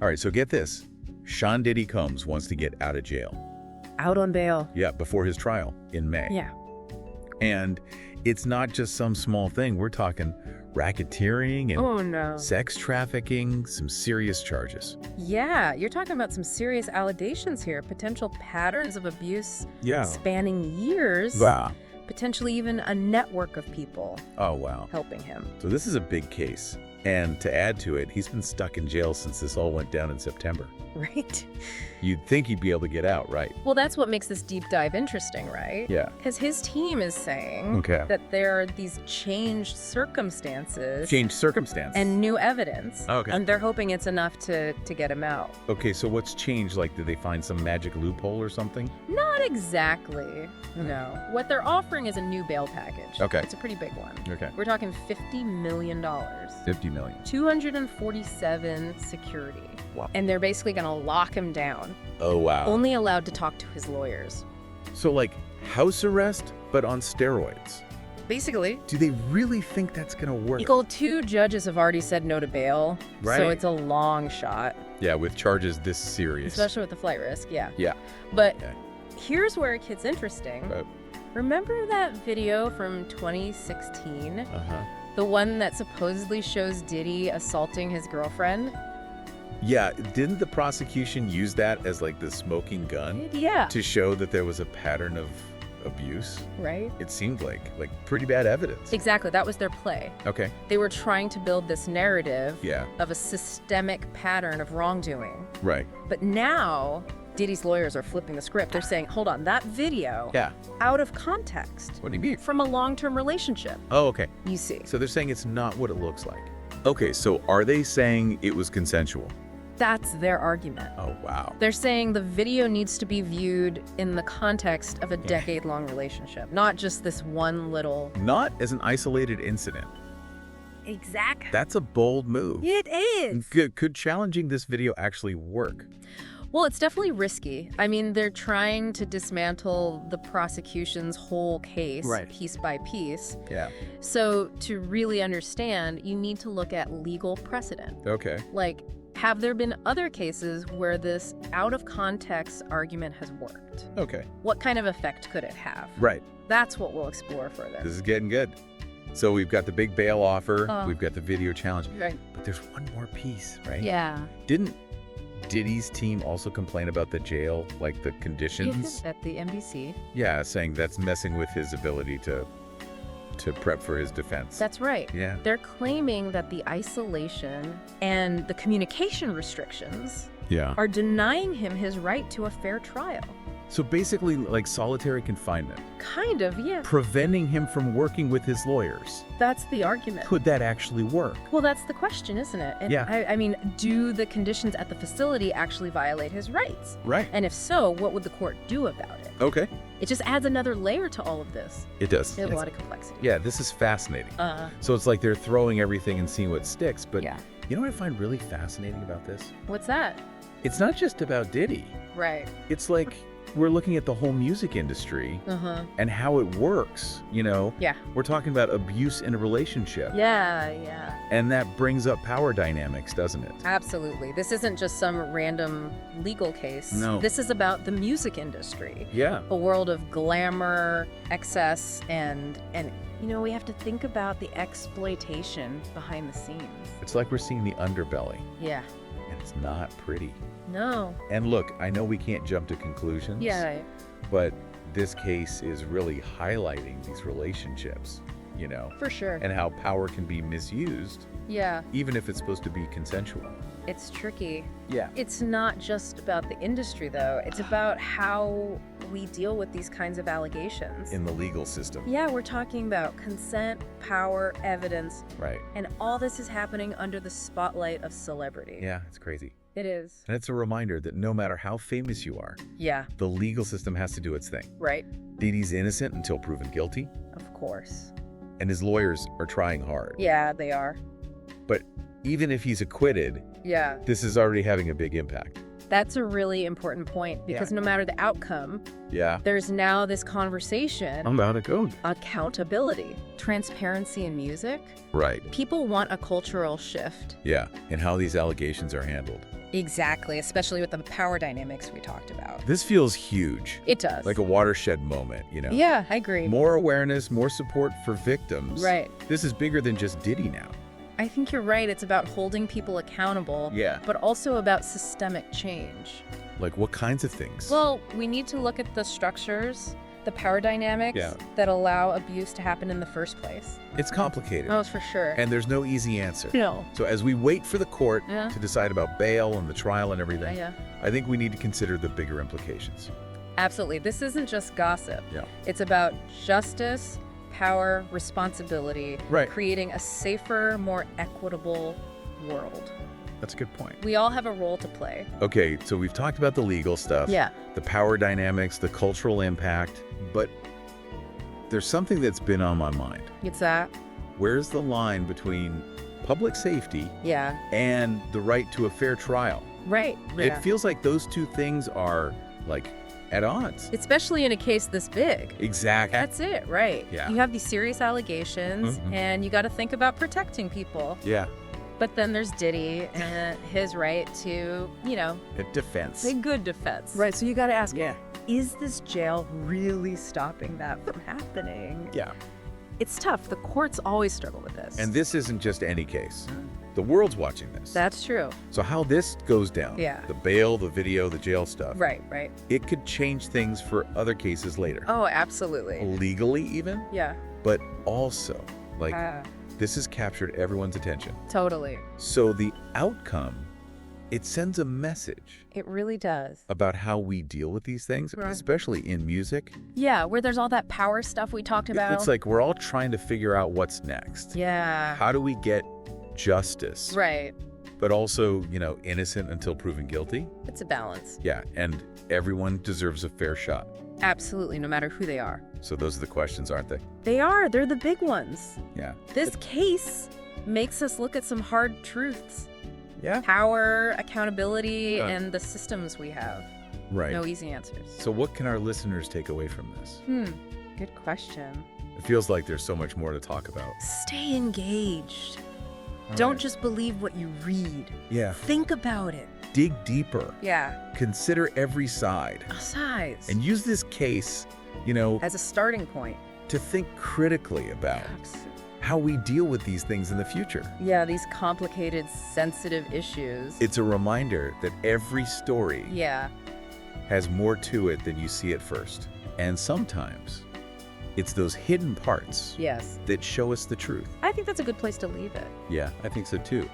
All right, so get this. Sean Diddy Combs wants to get out of jail. Out on bail. Yeah, before his trial in May. Yeah. And it's not just some small thing. We're talking racketeering and Oh, no. sex trafficking, some serious charges. Yeah, you're talking about some serious allegations here. Potential patterns of abuse spanning years. Wow. Potentially even a network of people Oh, wow. helping him. So this is a big case. And to add to it, he's been stuck in jail since this all went down in September. Right? You'd think he'd be able to get out, right? Well, that's what makes this deep dive interesting, right? Yeah. Because his team is saying Okay. that there are these changed circumstances Changed circumstance. and new evidence. Okay. And they're hoping it's enough to get him out. Okay, so what's changed? Like, did they find some magic loophole or something? Not exactly, no. What they're offering is a new bail package. Okay. It's a pretty big one. Okay. We're talking $50 million. 50 million. 247 security. Wow. And they're basically going to lock him down, Oh, wow. only allowed to talk to his lawyers. So, like, house arrest, but on steroids. Basically. Do they really think that's going to work? Well, 2 judges have already said no to bail, Right. so it's a long shot, Yeah, with charges this serious. especially with the flight risk, yeah. Yeah. But Okay. here's where it gets interesting. Remember that video from 2016? Uh-huh. The one that supposedly shows Diddy assaulting his girlfriend? Yeah, didn't the prosecution use that as, like, the smoking gun Yeah. to show that there was a pattern of abuse? Right? It seemed like pretty bad evidence. Exactly. That was their play. Okay. They were trying to build this narrative Yeah. of a systemic pattern of wrongdoing. Right. But now, Diddy's lawyers are flipping the script. They're saying, hold on, that video, Yeah. out of context, What do you mean? from a long-term relationship, Oh, okay. you see. So they're saying it's not what it looks like. Okay, so are they saying it was consensual? That's their argument. Oh, wow. They're saying the video needs to be viewed in the context of a decade-long relationship, not just this one little... Not as an isolated incident. Exactly. That's a bold move. It is. Could challenging this video actually work? Well, it's definitely risky. I mean, they're trying to dismantle the prosecution's whole case, Right. piece by piece. Yeah. So to really understand, you need to look at legal precedent. Okay. Like, have there been other cases where this out-of-context argument has worked? Okay. What kind of effect could it have? Right. That's what we'll explore further. This is getting good. So we've got the big bail offer. We've got the video challenge. Right. But there's one more piece, right? Yeah. Didn't Diddy's team also complain about the jail, like the conditions? At the NBC. Yeah, saying that's messing with his ability to prep for his defense. That's right. Yeah. They're claiming that the isolation and the communication restrictions Yeah. are denying him his right to a fair trial. So basically, like solitary confinement, Kind of, yeah. preventing him from working with his lawyers. That's the argument. Could that actually work? Well, that's the question, isn't it? And Yeah. I mean, do the conditions at the facility actually violate his rights? Right. And if so, what would the court do about it? Okay. It just adds another layer to all of this. It does. There's a lot of complexity. Yeah, this is fascinating. Uh, So it's like they're throwing everything and seeing what sticks. But yeah. you know what I find really fascinating about this? What's that? It's not just about Diddy. Right. It's like we're looking at the whole music industry Uh-huh. and how it works, you know? Yeah. We're talking about abuse in a relationship. Yeah, yeah. And that brings up power dynamics, doesn't it? Absolutely. This isn't just some random legal case. No. This is about the music industry. Yeah. A world of glamour, excess, and you know, we have to think about the exploitation behind the scenes. It's like we're seeing the underbelly, Yeah. and it's not pretty. No. And look, I know we can't jump to conclusions. Yeah. But this case is really highlighting these relationships, you know, For sure. and how power can be misused, Yeah. even if it's supposed to be consensual. It's tricky. Yeah. It's not just about the industry, though. It's about how we deal with these kinds of allegations. In the legal system. Yeah, we're talking about consent, power, evidence, Right. and all this is happening under the spotlight of celebrity. Yeah, it's crazy. It is. And it's a reminder that no matter how famous you are, Yeah, the legal system has to do its thing. right. Diddy's innocent until proven guilty, Of course. and his lawyers are trying hard. Yeah, they are. But even if he's acquitted, Yeah. this is already having a big impact. That's a really important point because no matter the outcome, Yeah. there's now this conversation, about to go. accountability, transparency in music. Right. People want a cultural shift. Yeah. And how these allegations are handled. Exactly, especially with the power dynamics we talked about. This feels huge. It does. Like a watershed moment, you know? Yeah, I agree. More awareness, more support for victims. Right. This is bigger than just Diddy now. I think you're right. It's about holding people accountable, Yeah. but also about systemic change. Like what kinds of things? Well, we need to look at the structures, the power dynamics Yeah. that allow abuse to happen in the first place. It's complicated. Oh, for sure. And there's no easy answer. No. So as we wait for the court Yeah. to decide about bail and the trial and everything, Yeah. I think we need to consider the bigger implications. Absolutely. This isn't just gossip. Yeah. It's about justice, power, responsibility, Right. creating a safer, more equitable world. That's a good point. We all have a role to play. Okay, so we've talked about the legal stuff, Yeah. the power dynamics, the cultural impact, but there's something that's been on my mind. It's that. Where's the line between public safety Yeah. and the right to a fair trial? Right. It feels like those two things are like at odds. Especially in a case this big. Exactly. That's it, right? Yeah. You have these serious allegations, Mhm. and you got to think about protecting people. Yeah. But then there's Diddy and his right to, A defense. a good defense. Right. So you got to ask, is this jail really stopping that from happening? Yeah. It's tough. The courts always struggle with this. And this isn't just any case. The world's watching this. That's true. So how this goes down, Yeah. the bail, the video, the jail stuff, Right. it could change things for other cases later. Oh, absolutely. Legally even, Yeah. but also, like, Ah, this has captured everyone's attention. totally. So the outcome, it sends a message It really does. about how we deal with these things, Right. especially in music. Yeah, where there's all that power stuff we talked about. It's like we're all trying to figure out what's next. Yeah. How do we get justice, Right. but also, innocent until proven guilty? It's a balance. Yeah, and everyone deserves a fair shot. Absolutely, no matter who they are. So those are the questions, aren't they? They are. They're the big ones. Yeah. This case makes us look at some hard truths. Yeah. Power, accountability, Yeah. and the systems we have. Right. No easy answers. So what can our listeners take away from this? Good question. It feels like there's so much more to talk about. Stay engaged. All Don't right. just believe what you read. Yeah. Think about it. Dig deeper. Yeah. Consider every side. Size. And use this case, as a starting point. to think critically about how we deal with these things in the future. Yeah, these complicated, sensitive issues. It's a reminder that every story Yeah. has more to it than you see at first. And sometimes it's those hidden parts Yes. that show us the truth. I think that's a good place to leave it. Yeah, I think so too.